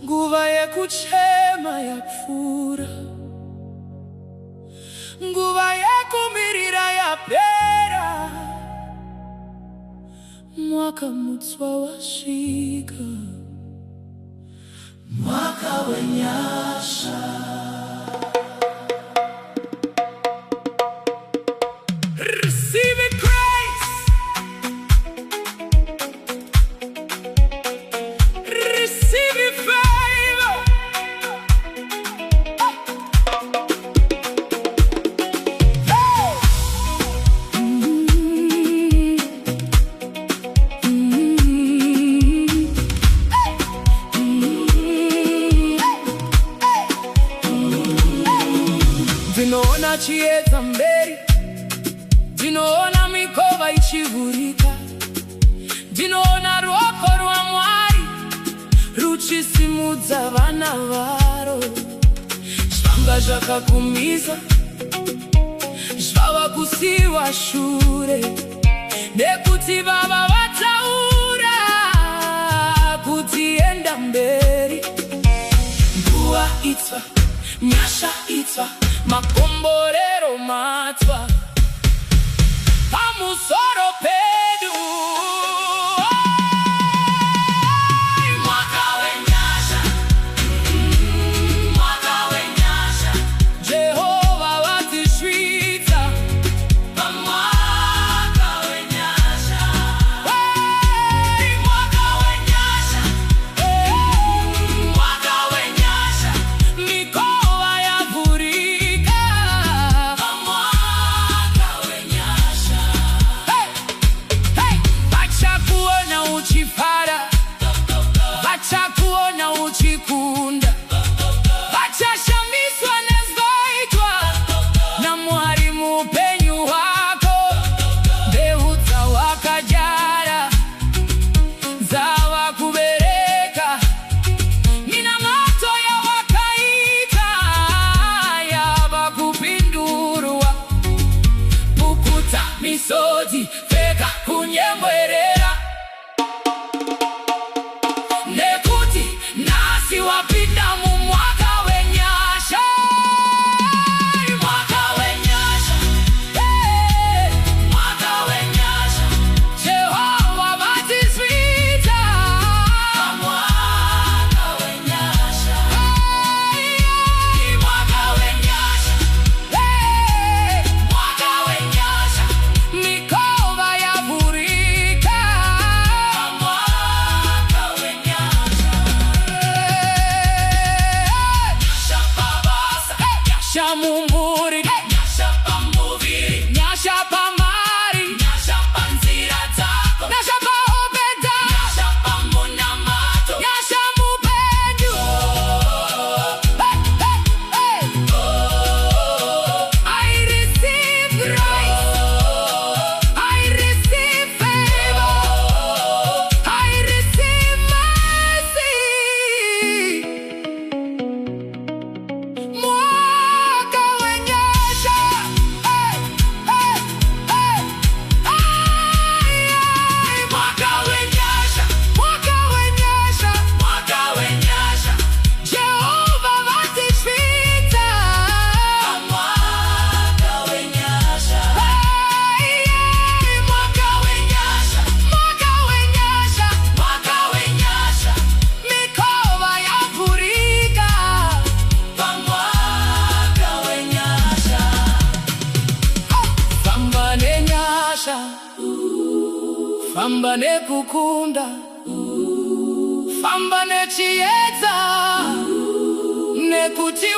nguva yekuchema yapfuura, nguva yekumirira yapera, mwaka mutsva wasvika, mwaka wenyasha. Ndinoona chiedza mberi, ndinoona mikova ichivhurika, ndinoona ruoko rwaMwari ruchisimudza vana varo. Zvanga zvakakumiza zvava kusiyiwa shure, nekuti vava vataura kuti enda mberi. Nguva itsva, nyasha itsva, makomborero matsva pamusoro pedu. Mwaka wenyasha, mwaka wenyasha, Jehovha vatisvitsa pamwaka wenyasha. Mwaka wenyasha, mwaka wenyasha, mikova yavhurika pamwaka wenyasha. Vachakuona uchifara, vachakuona uchikunda, vachashamiswa nezvoitwa naMwari muupenyu hwako. Mbeu dzawakadyara dzava kubereka, minamato yawakaita yava kupindurwa. Pukuta misodzi, pfeka kunyemwerera, nekuti nhasi wapinda mumwaka wenyasha. Mwaka wenyasha, mwaka wenyasha, Jehovha vatisvitsa pamwaka wenyasha. Mwaka wenyasha, mwaka wenyasha, mikova yavhurika pamwaka wenyasha. Nyasha pabasa, nyasha mumburi, nyasha pamuviri, nyasha pamari, nyasha panzira dzako, nyasha paopedza, nyasha pamunamato, nyasha mupenyu. I receive grace, I receive favor, I receive mercy. Mwaka wenyasha, mwaka wenyasha, mwaka wenyasha, mwaka wenyasha, Jehovha vatisvitsa pamwaka wenyasha. Mwaka wenyasha, mwaka wenyasha, mwaka wenyasha, mikova yavhurika pamwaka wenyasha. Famba nenyasha, famba nekukunda, famba nechiedza, nekuti